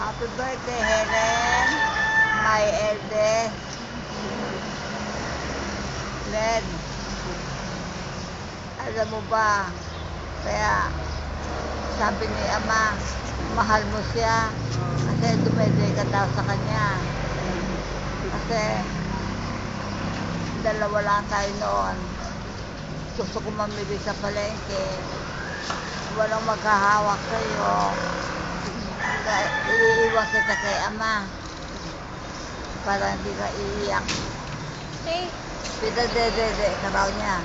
Happy birthday, Helen. My eldest. Len. Alam mo ba, kaya sabi ni Ama, mahal mo siya kasi dumede ka daw sa kanya. Kasi dalawa lang tayo noon. Gusto ko mamili sa palengke. Walang maghahawak sa'yo. Kaya iiwan kita kay Ama para hindi ka iiyak. Okay. Pinadedede ka raw niya.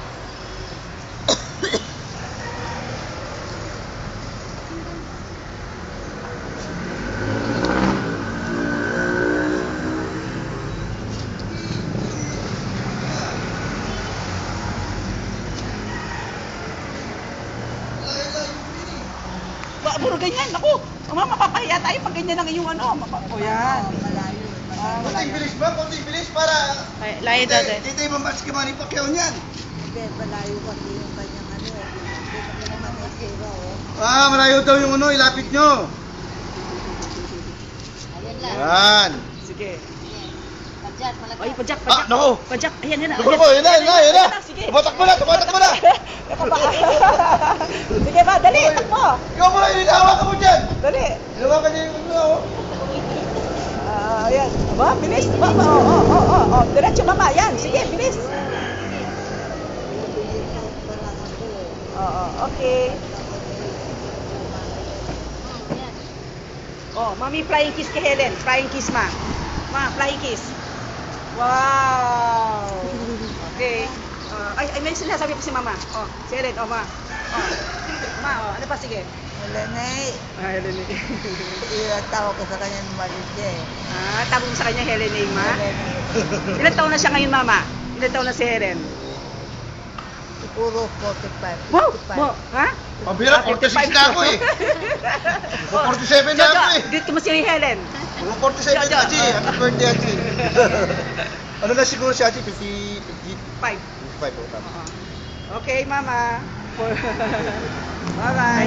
Puro ganyan, ako. Mama, mapapahiya tayo pag ganyan ang iyong ano. O yan. Malayo. Konting bilis ba? Konting bilis para... Layo dati. Dito yung mamatch ka Manny Pacquiao niyan. Hindi, malayo kasi yung kanyang ano. Hindi ko naman naisira, oh. Ah, malayo daw yung ano, ilapit nyo. Ayun lang. Yan. Sige. Pajak, malaki. Ay, pajak, Ah, pajak. naku. Pajak, ayan, yan. Naku po, yun na, yun na, yun na. Sige. Tumatak mo na, tumatak mo na. Sige ba, dali, takbo. Ikaw mo na, hinahawakan mo dyan. Dali. Hinahawakan niya yung ano, oh. Ayan. Aba, bilis. Oo. Diretso, mama. Yan, sige, bilis. Oo, okay. Yan. Oh, mami, flying kiss kay Helen. Flying kiss, ma. Ma, flying kiss. Wow. Okay. Ay, may sinasabi pa si mama. Oh, si Helen, oh, ma. Oh. Ma, oh, ano pa, sige. Helenay, Ah, Helen. ilang tawag ko sa kanya ng maliit siya eh. Tawag mo sa kanya Helen, ma. Helenay. Ilan taon na siya ngayon, mama? Ilan taon na si Helen? Siguro 45. Wow! 55. Wow! Ha? Pabira, 46 na ako eh. 47 na ako eh. Dito mo si Helen. 47 na, Haji. Happy birthday, Haji. Ano na siguro si Haji? 50... 5. 55, oh, tama. Okay, mama. Bye-bye.